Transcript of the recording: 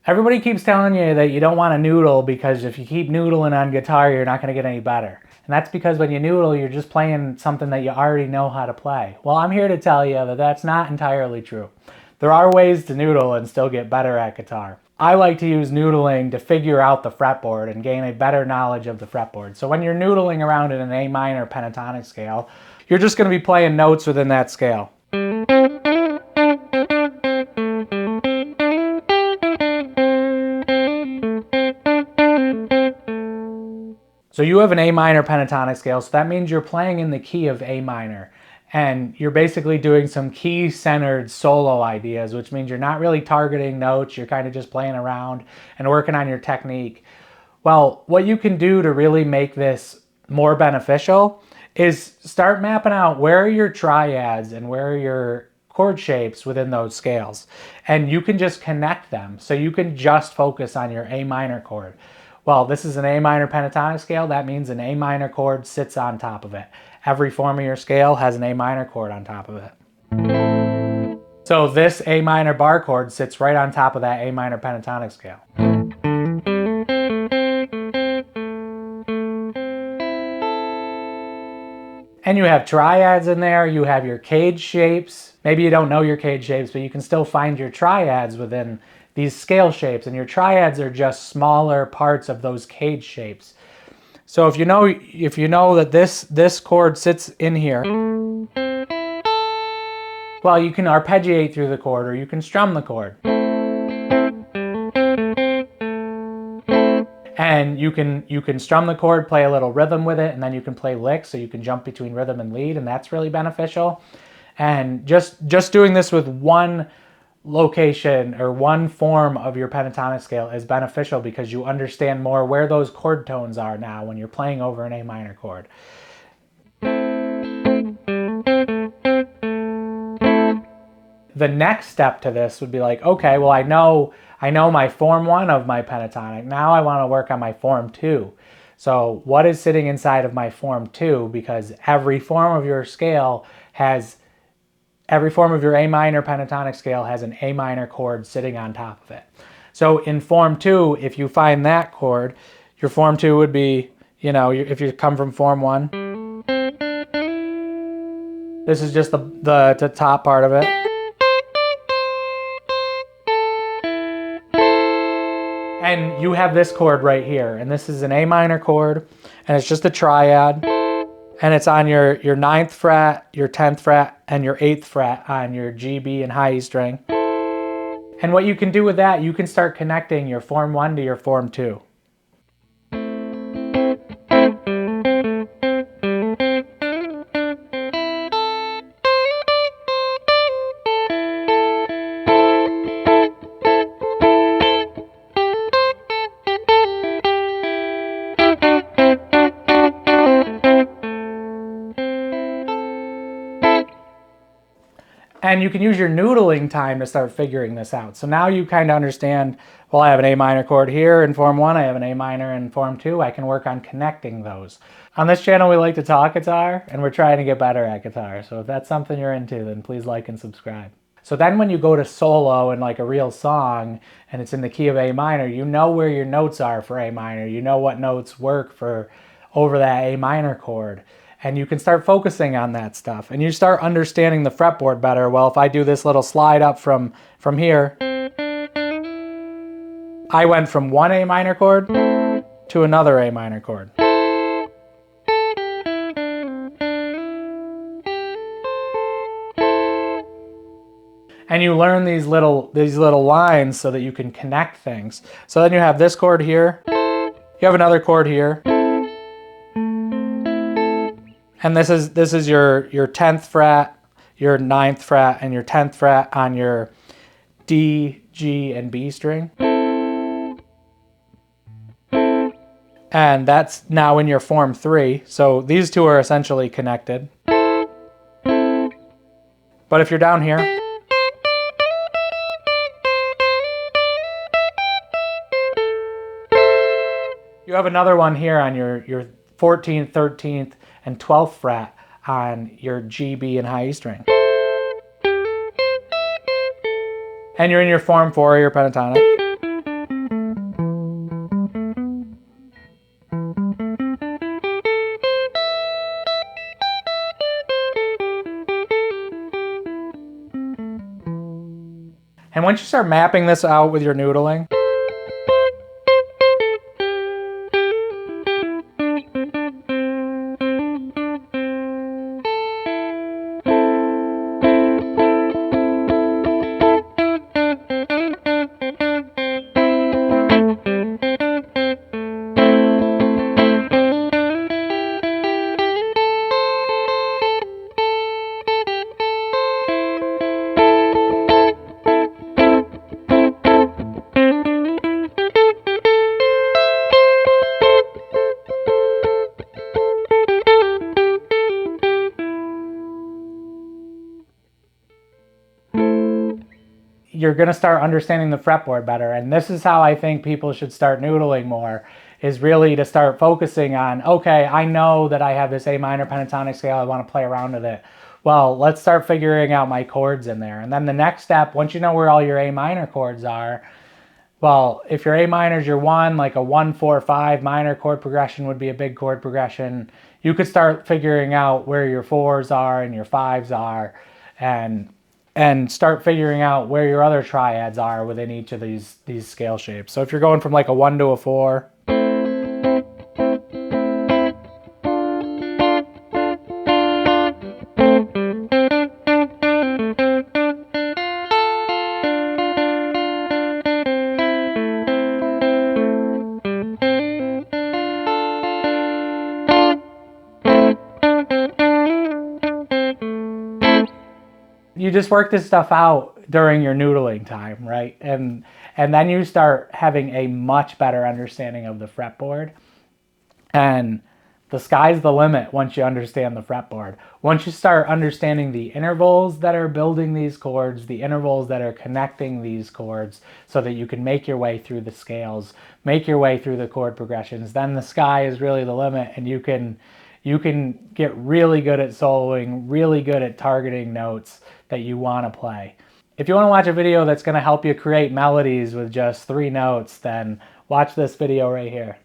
Everybody keeps telling you that you don't want to noodle because if you keep noodling on guitar, you're not going to get any better. And that's because when you noodle, you're just playing something that you already know how to play. Well, I'm here to tell you that that's not entirely true. There are ways to noodle and still get better at guitar. I like to use noodling to figure out the fretboard and gain a better knowledge of the fretboard. So when you're noodling around in an A minor pentatonic scale, you're just going to be playing notes within that scale. So you have an A minor pentatonic scale, so that means you're playing in the key of A minor. And you're basically doing some key-centered solo ideas, which means you're not really targeting notes, you're kind of just playing around and working on your technique. Well, what you can do to really make this more beneficial is start mapping out where are your triads and where are your chord shapes within those scales. And you can just connect them, so you can just focus on your A minor chord. Well, this is an A minor pentatonic scale. That means an A minor chord sits on top of it. Every form of your scale has an A minor chord on top of it. So this A minor bar chord sits right on top of that A minor pentatonic scale. And you have triads in there, you have your cage shapes. Maybe you don't know your cage shapes, but you can still find your triads within these scale shapes, and your triads are just smaller parts of those cage shapes. So if you know that this chord sits in here, well, you can arpeggiate through the chord or you can strum the chord. And you can strum the chord, play a little rhythm with it, and then you can play licks, so you can jump between rhythm and lead, and that's really beneficial. And just doing this with one location or one form of your pentatonic scale is beneficial because you understand more where those chord tones are now when you're playing over an A minor chord. The next step to this would be like, okay, well, I know my form 1 of my pentatonic. Now I want to work on my form 2. So what is sitting inside of my form 2? Because every form of your scale has every form of your A minor pentatonic scale has an A minor chord sitting on top of it. So in form 2, if you find that chord, your form 2 would be, if you come from form 1, this is just the top part of it. And you have this chord right here, and this is an A minor chord, and it's just a triad. And it's on your 9th fret, your 10th fret, and your 8th fret on your G, B, and high E string. And what you can do with that, you can start connecting your form 1 to your form 2. And you can use your noodling time to start figuring this out. So now you kind of understand, well, I have an A minor chord here in form 1, I have an A minor in form 2, I can work on connecting those. On this channel we like to talk guitar, and we're trying to get better at guitar. So if that's something you're into, then please like and subscribe. So then when you go to solo in like a real song, and it's in the key of A minor, you know where your notes are for A minor, you know what notes work for over that A minor chord. And you can start focusing on that stuff. And you start understanding the fretboard better. Well, if I do this little slide up from here, I went from one A minor chord to another A minor chord. And you learn these little lines so that you can connect things. So then you have this chord here, you have another chord here, and this is your 10th fret, your 9th fret, and your 10th fret on your D, G, and B string. And that's now in your form 3. So these two are essentially connected. But if you're down here, you have another one here on your 14th, 13th, and 12th fret on your G, B, and high E string. And you're in your form 4 of your pentatonic. once you start mapping this out with your noodling, you're going to start understanding the fretboard better. And this is how I think people should start noodling more, is really to start focusing on, okay, I know that I have this A minor pentatonic scale, I want to play around with it. Well, let's start figuring out my chords in there. And then the next step, once you know where all your A minor chords are, well, if your A minor is your 1, like a 1, 4, 5 minor chord progression would be a big chord progression. You could start figuring out where your 4s are and your 5s are, and start figuring out where your other triads are within each of these scale shapes. So if you're going from like a 1 to a 4, you just work this stuff out during your noodling time, right? And then you start having a much better understanding of the fretboard. And the sky's the limit once you understand the fretboard. Once you start understanding the intervals that are building these chords, the intervals that are connecting these chords so that you can make your way through the scales, make your way through the chord progressions, then the sky is really the limit, and you can get really good at soloing, really good at targeting notes that you want to play. If you want to watch a video that's going to help you create melodies with just 3 notes, then watch this video right here.